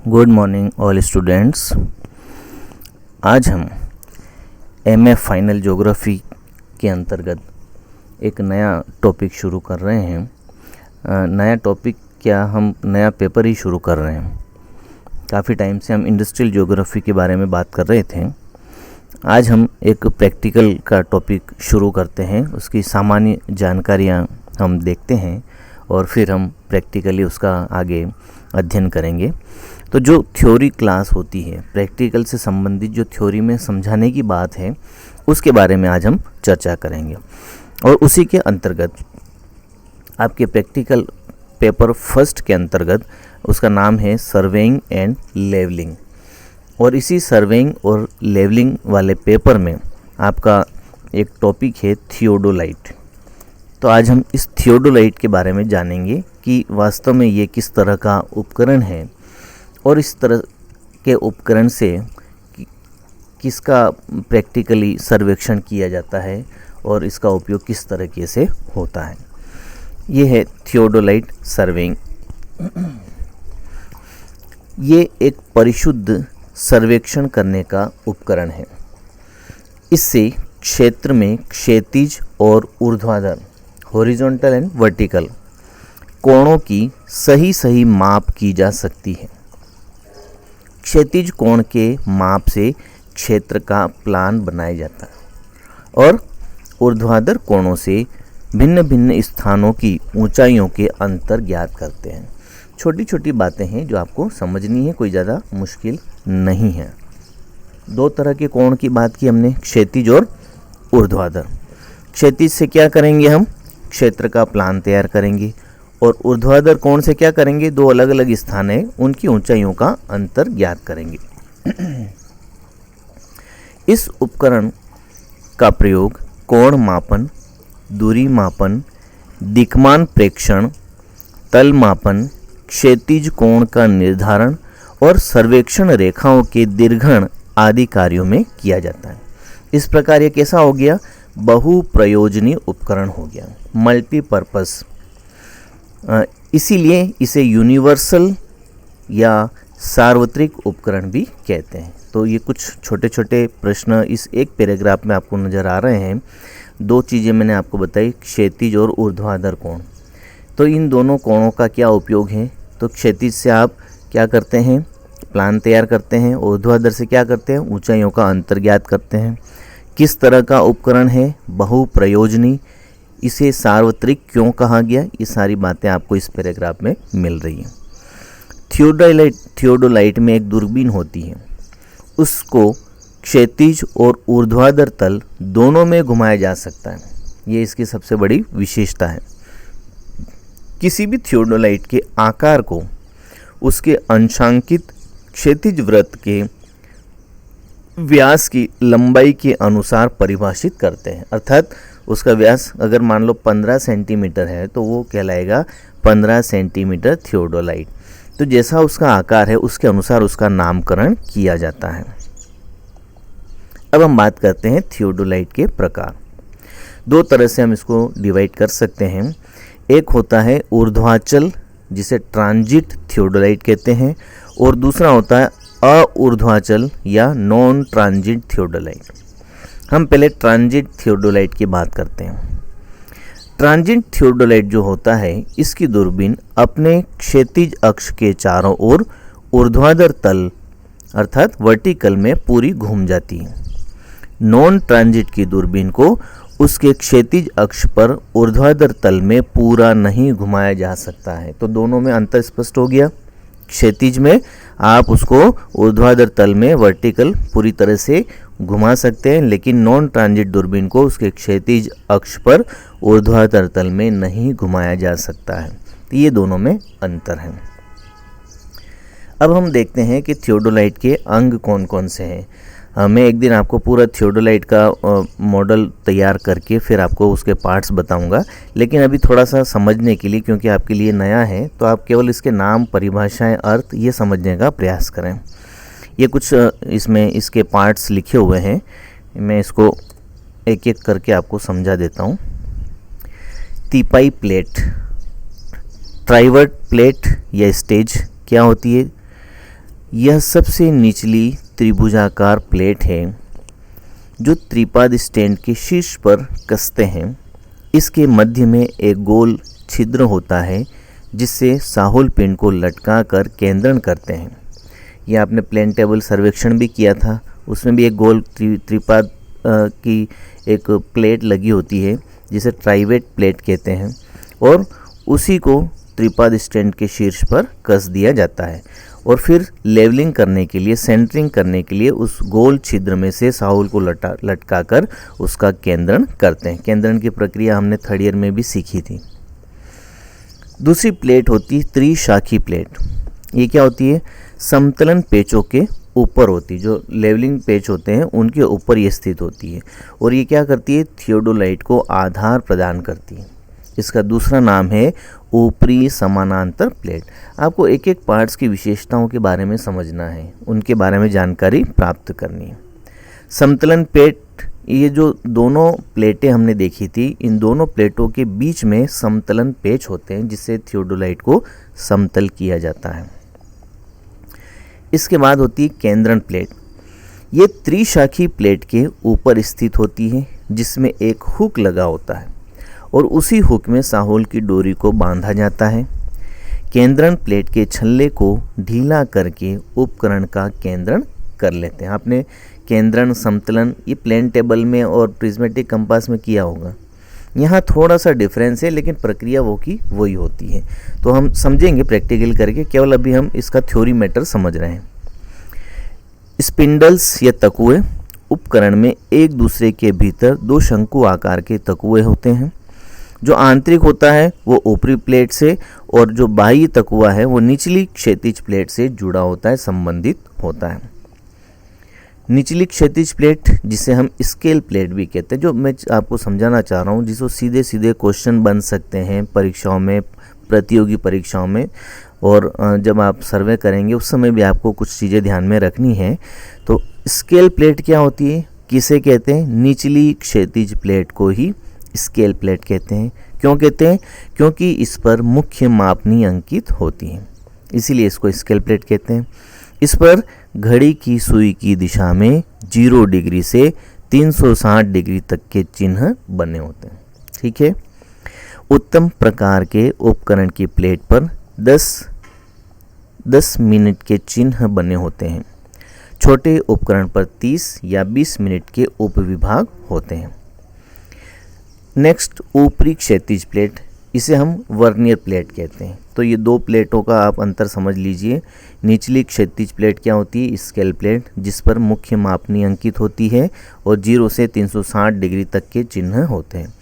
Good morning all students. आज हम MA final geography के अंतर्गत एक नया टॉपिक शुरू कर रहे हैं। नया टॉपिक क्या, हम नया पेपर ही शुरू कर रहे हैं। काफ़ी टाइम से हम इंडस्ट्रियल ज्योग्राफी के बारे में बात कर रहे थे। आज हम एक प्रैक्टिकल का टॉपिक शुरू करते हैं, उसकी सामान्य जानकारियाँ हम देखते हैं और फिर हम प्रैक्टिकली उसका आगे अध्ययन करेंगे। तो जो थ्योरी क्लास होती है, प्रैक्टिकल से संबंधित जो थ्योरी में समझाने की बात है, उसके बारे में आज हम चर्चा करेंगे। और उसी के अंतर्गत आपके प्रैक्टिकल पेपर फर्स्ट के अंतर्गत उसका नाम है सर्वेइंग एंड लेवलिंग। और इसी सर्वेइंग और लेवलिंग वाले पेपर में आपका एक टॉपिक है थियोडोलाइट। तो आज हम इस थियोडोलाइट के बारे में जानेंगे कि वास्तव में ये किस तरह का उपकरण है और इस तरह के उपकरण से किसका प्रैक्टिकली सर्वेक्षण किया जाता है और इसका उपयोग किस तरीके से होता है। ये है थियोडोलाइट सर्वेइंग। ये एक परिशुद्ध सर्वेक्षण करने का उपकरण है। इससे क्षेत्र में क्षैतिज और ऊर्ध्वाधर, हॉरिजॉन्टल एंड वर्टिकल कोणों की सही माप की जा सकती है। क्षैतिज कोण के माप से क्षेत्र का प्लान बनाया जाता है और ऊर्ध्वाधर कोणों से भिन्न भिन्न स्थानों की ऊंचाइयों के अंतर ज्ञात करते हैं। छोटी छोटी बातें हैं जो आपको समझनी है, कोई ज़्यादा मुश्किल नहीं है। दो तरह के कोण की बात की हमने, क्षैतिज और ऊर्ध्वाधर। क्षैतिज से क्या करेंगे, हम क्षेत्र का प्लान तैयार करेंगे और ऊर्ध्वाधर कोण से क्या करेंगे, दो अलग अलग स्थान है, उनकी ऊंचाइयों का अंतर ज्ञात करेंगे। इस उपकरण का प्रयोग कोण मापन, दूरी मापन, दिक्मान प्रेक्षण, तल मापन, क्षैतिज कोण का निर्धारण और सर्वेक्षण रेखाओं के दीर्घण आदि कार्यों में किया जाता है। इस प्रकार ये कैसा हो गया, बहुप्रयोजनीय उपकरण हो गया, मल्टीपर्पस। इसीलिए इसे यूनिवर्सल या सार्वत्रिक उपकरण भी कहते हैं। तो ये कुछ छोटे छोटे प्रश्न इस एक पैराग्राफ में आपको नज़र आ रहे हैं। दो चीज़ें मैंने आपको बताई, क्षैतिज और ऊर्ध्वाधर कोण। तो इन दोनों कोणों का क्या उपयोग है, तो क्षैतिज से आप क्या करते हैं, प्लान तैयार करते हैं। ऊर्ध्वाधर से क्या करते हैं, ऊंचाइयों का अंतर ज्ञात करते हैं। किस तरह का उपकरण है, बहुप्रयोजनी। इसे सार्वत्रिक क्यों कहा गया, ये सारी बातें आपको इस पैराग्राफ में मिल रही हैं। थियोडोलाइट में एक दूरबीन होती है, उसको क्षैतिज और ऊर्ध्वाधर तल दोनों में घुमाया जा सकता है। ये इसकी सबसे बड़ी विशेषता है। किसी भी थियोडोलाइट के आकार को उसके अंशांकित क्षैतिज वृत्त के व्यास की लंबाई के अनुसार परिभाषित करते हैं। अर्थात उसका व्यास अगर मान लो 15 सेंटीमीटर है तो वो कहलाएगा 15 सेंटीमीटर थियोडोलाइट। तो जैसा उसका आकार है उसके अनुसार उसका नामकरण किया जाता है। अब हम बात करते हैं थियोडोलाइट के प्रकार। दो तरह से हम इसको डिवाइड कर सकते हैं। एक होता है ऊर्ध्वाचल, जिसे ट्रांजिट थियोडोलाइट कहते हैं, और दूसरा होता है अऊर्ध्वाचल या नॉन ट्रांजिट थियोडोलाइट। हम पहले ट्रांजिट थियोडोलाइट की बात करते हैं। ट्रांजिट थियोडोलाइट जो होता है, इसकी दूरबीन अपने क्षैतिज अक्ष के चारों ओर ऊर्ध्वाधर तल अर्थात वर्टिकल में पूरी घूम जाती है। नॉन ट्रांजिट की दूरबीन को उसके क्षैतिज अक्ष पर ऊर्ध्वाधर तल में पूरा नहीं घुमाया जा सकता है। तो दोनों में अंतर स्पष्ट हो गया। क्षैतिज में आप उसको ऊर्ध्वाधर तल में वर्टिकल पूरी तरह से घुमा सकते हैं, लेकिन नॉन ट्रांजिट दूरबीन को उसके क्षैतिज अक्ष पर ऊर्ध्वाधर तल में नहीं घुमाया जा सकता है। तो ये दोनों में अंतर है। अब हम देखते हैं कि थियोडोलाइट के अंग कौन कौन से हैं। मैं एक दिन आपको पूरा थियोडोलाइट का मॉडल तैयार करके फिर आपको उसके पार्ट्स बताऊंगा, लेकिन अभी थोड़ा सा समझने के लिए, क्योंकि आपके लिए नया है, तो आप केवल इसके नाम, परिभाषाएं, अर्थ ये समझने का प्रयास करें। ये कुछ इसमें इसके पार्ट्स लिखे हुए हैं, मैं इसको एक एक करके आपको समझा देता हूँ। तिपाई प्लेट, ट्राइवर्ट प्लेट या स्टेज क्या होती है, यह सबसे निचली त्रिभुजाकार प्लेट है जो त्रिपाद स्टैंड के शीर्ष पर कसते हैं। इसके मध्य में एक गोल छिद्र होता है जिससे साहुल पिंड को लटका कर केंद्रण करते हैं। यह आपने प्लेन टेबल सर्वेक्षण भी किया था, उसमें भी एक गोल त्रिपाद की एक प्लेट लगी होती है जिसे ट्राइवेट प्लेट कहते हैं, और उसी को त्रिपाद स्टैंड के शीर्ष पर कस दिया जाता है और फिर लेवलिंग करने के लिए, सेंटरिंग करने के लिए उस गोल छिद्र में से साहुल को लटका कर उसका केंद्रण करते हैं। केंद्रण की प्रक्रिया हमने थर्ड ईयर में भी सीखी थी। दूसरी प्लेट होती है त्रिशाखी प्लेट। ये क्या होती है? समतलन पेचों के ऊपर होती है, जो लेवलिंग पेच होते हैं उनके ऊपर ये स्थित होती है, और ये क्या करती है? थियोडोलाइट को आधार प्रदान करती है। इसका दूसरा नाम है ऊपरी समानांतर प्लेट। आपको एक एक पार्ट्स की विशेषताओं के बारे में समझना है, उनके बारे में जानकारी प्राप्त करनी है। समतलन प्लेट, ये जो दोनों प्लेटें हमने देखी थी, इन दोनों प्लेटों के बीच में समतलन पेच होते हैं जिससे थियोडोलाइट को समतल किया जाता है। इसके बाद होती है केंद्रण प्लेट। ये त्रिशाखी प्लेट के ऊपर स्थित होती है जिसमें एक हुक लगा होता है और उसी हुक में साहुल की डोरी को बांधा जाता है। केंद्रण प्लेट के छल्ले को ढीला करके उपकरण का केंद्रण कर लेते हैं। आपने केंद्रण, समतलन ये प्लेन टेबल में और प्रिज्मेटिक कंपास में किया होगा। यहाँ थोड़ा सा डिफरेंस है, लेकिन प्रक्रिया वो की वही होती है। तो हम समझेंगे प्रैक्टिकल करके, केवल अभी हम इसका थ्योरी मैटर समझ रहे हैं। स्पिंडल्स या तकुए उपकरण में एक दूसरे के भीतर दो शंकु आकार के तकुए होते हैं। जो आंतरिक होता है वो ऊपरी प्लेट से, और जो बाह्य तकुआ है वो निचली क्षैतिज प्लेट से जुड़ा होता है, संबंधित होता है। निचली क्षैतिज प्लेट, जिसे हम स्केल प्लेट भी कहते हैं, जो मैं आपको समझाना चाह रहा हूँ, जिसको सीधे सीधे क्वेश्चन बन सकते हैं परीक्षाओं में, प्रतियोगी परीक्षाओं में, और जब आप सर्वे करेंगे उस समय भी आपको कुछ चीज़ें ध्यान में रखनी है। तो स्केल प्लेट क्या होती है, किसे कहते हैं? निचली क्षैतिज प्लेट को ही स्केल प्लेट कहते हैं। क्यों कहते हैं? क्योंकि इस पर मुख्य मापनी अंकित होती है, इसीलिए इसको स्केल प्लेट कहते हैं। इस पर घड़ी की सुई की दिशा में 0 डिग्री से 360 डिग्री तक के चिन्ह बने होते हैं। ठीक है। उत्तम प्रकार के उपकरण की प्लेट पर 10 मिनट के चिन्ह बने होते हैं। छोटे उपकरण पर 30 या 20 मिनट के उपविभाग होते हैं। नेक्स्ट, ऊपरी क्षैतिज प्लेट, इसे हम वर्नियर प्लेट कहते हैं। तो ये दो प्लेटों का आप अंतर समझ लीजिए। निचली क्षैतिज प्लेट क्या होती है? स्केल प्लेट, जिस पर मुख्य मापनी अंकित होती है और 0 से 360 डिग्री तक के चिन्ह होते हैं।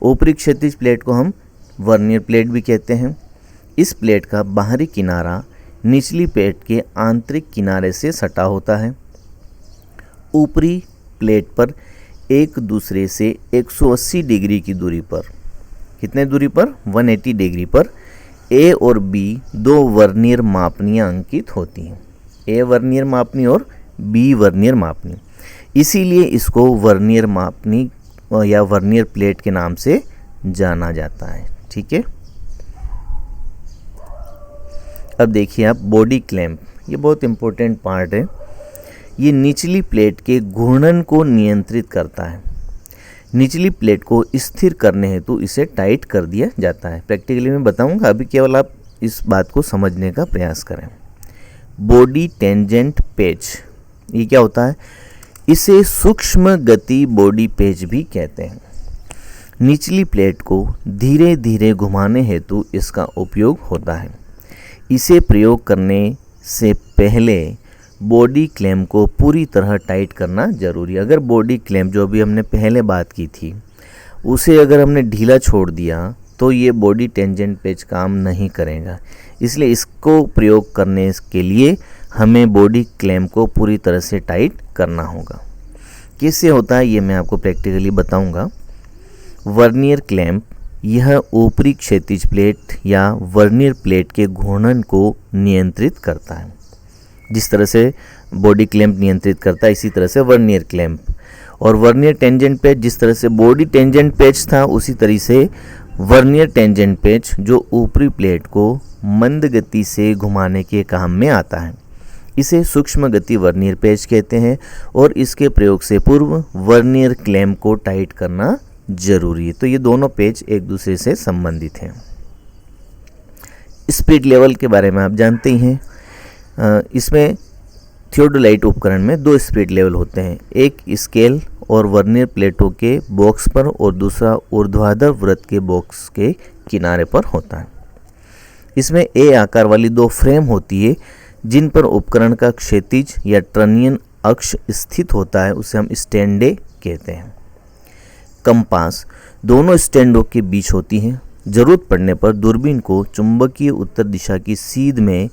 ऊपरी क्षैतिज प्लेट को हम वर्नियर प्लेट भी कहते हैं। इस प्लेट का बाहरी किनारा निचली प्लेट के आंतरिक किनारे से सटा होता है। ऊपरी प्लेट पर एक दूसरे से 180 डिग्री की दूरी पर, कितने दूरी पर? 180 डिग्री पर ए और बी दो वर्नियर मापनियाँ अंकित होती हैं। ए वर्नियर मापनी और बी वर्नियर मापनी, इसीलिए इसको वर्नियर मापनी या वर्नियर प्लेट के नाम से जाना जाता है। ठीक है। अब देखिए आप बॉडी क्लैंप, ये बहुत इंपॉर्टेंट पार्ट है। ये निचली प्लेट के घूर्णन को नियंत्रित करता है। निचली प्लेट को स्थिर करने हेतु इसे टाइट कर दिया जाता है। प्रैक्टिकली मैं बताऊंगा, अभी केवल आप इस बात को समझने का प्रयास करें। बॉडी टेंजेंट पेच, ये क्या होता है? इसे सूक्ष्म गति बॉडी पेच भी कहते हैं। निचली प्लेट को धीरे धीरे घुमाने हेतु इसका उपयोग होता है। इसे प्रयोग करने से पहले बॉडी क्लैंप को पूरी तरह टाइट करना जरूरी है। अगर बॉडी क्लैंप, जो अभी हमने पहले बात की थी, उसे अगर हमने ढीला छोड़ दिया तो ये बॉडी टेंजेंट पेच काम नहीं करेगा। इसलिए इसको प्रयोग करने के लिए हमें बॉडी क्लैंप को पूरी तरह से टाइट करना होगा। कैसे होता है ये मैं आपको प्रैक्टिकली बताऊंगा। वर्नियर क्लैंप, यह ऊपरी क्षैतिज प्लेट या वर्नियर प्लेट के घूर्णन को नियंत्रित करता है। जिस तरह से बॉडी क्लैंप नियंत्रित करता है, इसी तरह से वर्नियर क्लैंप। और वर्नियर टेंजेंट पेच, जिस तरह से बॉडी टेंजेंट पेच था, उसी तरह से वर्नियर टेंजेंट पेच जो ऊपरी प्लेट को मंद गति से घुमाने के काम में आता है। इसे सूक्ष्म गति वर्नियर पेच कहते हैं और इसके प्रयोग से पूर्व वर्नियर क्लैम को टाइट करना जरूरी है। तो ये दोनों पेच एक दूसरे से संबंधित हैं। स्पीड लेवल के बारे में आप जानते ही हैं। इसमें थियोडोलाइट उपकरण में 2 स्पीड लेवल होते हैं, एक स्केल और वर्नियर प्लेटों के बॉक्स पर और दूसरा ऊर्ध्वाधर वृत्त के बॉक्स के किनारे पर होता है। इसमें ए आकार वाली 2 फ्रेम होती है जिन पर उपकरण का क्षैतिज या ट्रनियन अक्ष स्थित होता है, उसे हम स्टैंडे कहते हैं। कंपास दोनों स्टैंडों के बीच होती है। जरूरत पड़ने पर दूरबीन को चुंबकीय उत्तर दिशा की सीध में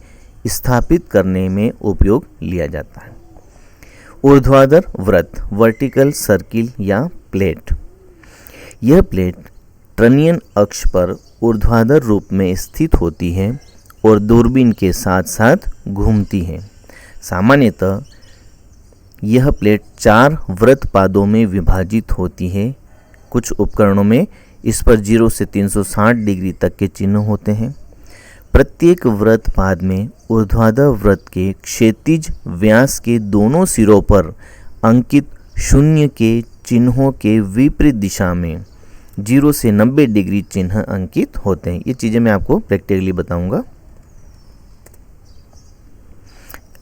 स्थापित करने में उपयोग लिया जाता है। ऊर्ध्वाधर वृत्त वर्टिकल सर्किल या प्लेट, यह प्लेट ट्रनियन अक्ष पर ऊर्ध्वाधर रूप में स्थित होती है और दूरबीन के साथ साथ घूमती है। सामान्यतः यह प्लेट 4 वृत्त पादों में विभाजित होती है। कुछ उपकरणों में इस पर 0 से 360 डिग्री तक के चिन्ह होते हैं। प्रत्येक वृत्त पाद में ऊर्ध्वाधर वृत्त के क्षैतिज व्यास के दोनों सिरों पर अंकित शून्य के चिन्हों के विपरीत दिशा में 0 से 90 डिग्री चिन्ह अंकित होते हैं। ये चीज़ें मैं आपको प्रैक्टिकली बताऊंगा।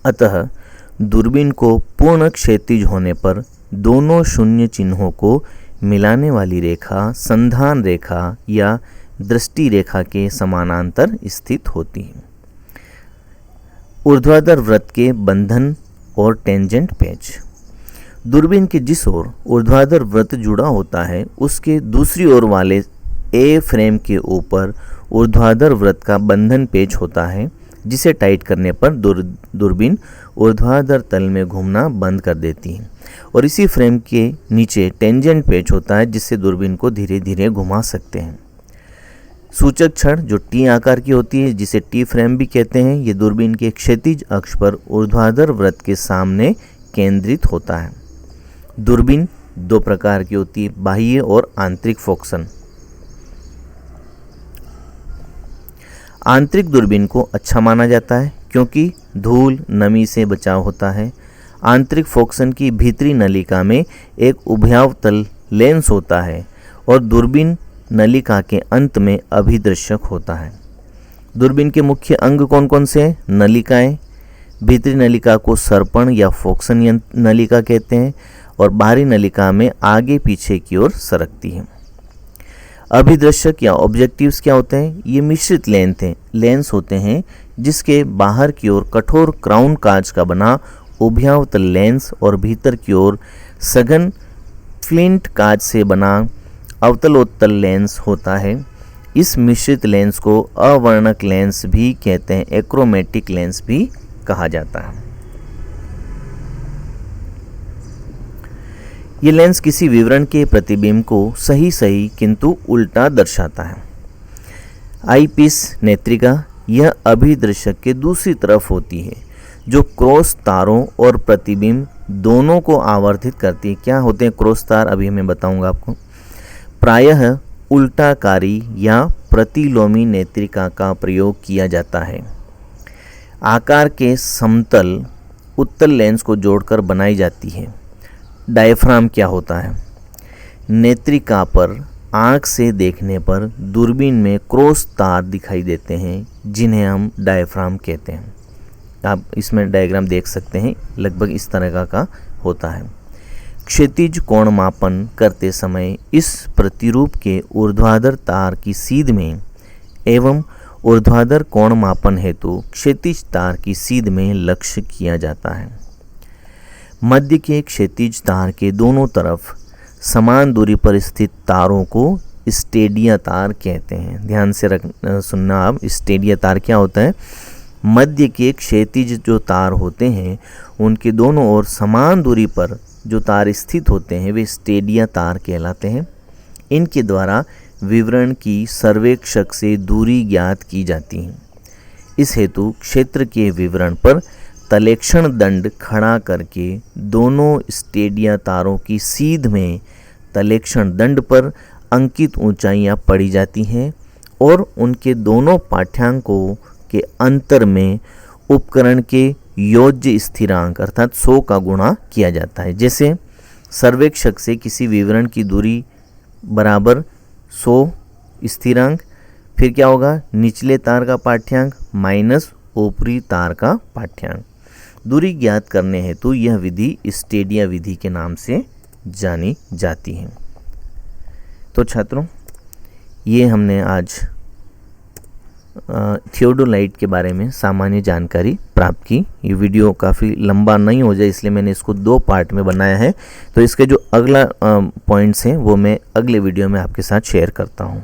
अतः दूरबीन को पूर्ण क्षैतिज होने पर दोनों शून्य चिन्हों को मिलाने वाली रेखा संधान रेखा या दृष्टि रेखा के समानांतर स्थित होती है। ऊर्ध्वाधर वृत्त के बंधन और टेंजेंट पेच, दूरबीन के जिस ओर ऊर्ध्वाधर वृत्त जुड़ा होता है उसके दूसरी ओर वाले ए फ्रेम के ऊपर ऊर्ध्वाधर वृत्त का बंधन पेच होता है, जिसे टाइट करने पर दूरबीन ऊर्ध्वाधर तल में घूमना बंद कर देती है। और इसी फ्रेम के नीचे टेंजेंट पेच होता है, जिससे दूरबीन को धीरे धीरे घुमा सकते हैं। सूचक छड़ जो टी आकार की होती है, जिसे टी फ्रेम भी कहते हैं, ये दूरबीन के क्षैतिज अक्ष पर ऊर्ध्वाधर वृत्त के सामने केंद्रित होता है। दूरबीन 2 प्रकार की होती है, बाह्य और आंतरिक फोकसन। आंतरिक दूरबीन को अच्छा माना जाता है क्योंकि धूल नमी से बचाव होता है। आंतरिक फोकसन की भीतरी नलिका में एक उभयावतल लेंस होता है और दूरबीन नलिका के अंत में अभिदृश्यक होता है। दूरबीन के मुख्य अंग कौन कौन से हैं? नलिकाएं। भीतरी नलिका को सर्पण या फोकसन नलिका कहते हैं और बाहरी नलिका में आगे पीछे की ओर सरकती है। अभिदृश्यक या ऑब्जेक्टिव्स क्या होते हैं? ये मिश्रित लेंस होते हैं जिसके बाहर की ओर कठोर क्राउन कांच का बना उभयावतल लेंस और भीतर की ओर सघन फ्लिंट कांच से बना अवतलोत्तल लेंस होता है। इस मिश्रित लेंस को अवर्णक लेंस भी कहते हैं, एक्रोमेटिक लेंस भी कहा जाता है। ये लेंस किसी विवरण के प्रतिबिंब को सही किंतु उल्टा दर्शाता है। आईपीस नेत्रिका यह अभिदृश्यक के दूसरी तरफ होती है, जो क्रॉस तारों और प्रतिबिंब दोनों को आवर्धित करती है। क्या होते हैं क्रॉस तार? अभी मैं बताऊंगा आपको। प्रायः उल्टाकारी या प्रतिलोमी नेत्रिका का प्रयोग किया जाता है। आकार के समतल उत्तल लेंस को जोड़कर बनाई जाती है। डायफ्राम क्या होता है? नेत्रिका पर आँख से देखने पर दूरबीन में क्रॉस तार दिखाई देते हैं, जिन्हें हम डायफ्राम कहते हैं। आप इसमें डायग्राम देख सकते हैं, लगभग इस तरह का होता है। क्षैतिज कोण मापन करते समय इस प्रतिरूप के ऊर्ध्वाधर तार की सीध में एवं ऊर्ध्वाधर कोण मापन हेतु क्षैतिज तार की सीध में लक्ष्य किया जाता है। मध्य के क्षैतिज तार के दोनों तरफ समान दूरी पर स्थित तारों को स्टेडिया तार कहते हैं। ध्यान से सुनना आप, स्टेडिया तार क्या होता है? मध्य के क्षैतिज जो तार होते हैं उनके दोनों ओर समान दूरी पर जो तार स्थित होते हैं वे स्टेडिया तार कहलाते हैं। इनके द्वारा विवरण की सर्वेक्षक से दूरी ज्ञात की जाती है। इस हेतु क्षेत्र के विवरण पर तलेक्षण दंड खड़ा करके दोनों स्टेडिया तारों की सीध में तलेक्षण दंड पर अंकित ऊंचाइयां पड़ी जाती हैं और उनके दोनों पाठ्यांकों के अंतर में उपकरण के योज्य स्थिरांक अर्थात 100 का गुणा किया जाता है। जैसे सर्वेक्षक से किसी विवरण की दूरी बराबर 100 स्थिरांक, फिर क्या होगा, निचले तार का पाठ्यांक माइनस ऊपरी तार का पाठ्यांक। दूरी ज्ञात करने हेतु यह विधि स्टेडिया विधि के नाम से जानी जाती है। तो छात्रों, ये हमने आज थियोडोलाइट के बारे में सामान्य जानकारी प्राप्त की। ये वीडियो काफ़ी लंबा नहीं हो जाए इसलिए मैंने इसको 2 पार्ट में बनाया है। तो इसके जो अगला पॉइंट्स हैं वो मैं अगले वीडियो में आपके साथ शेयर करता हूँ।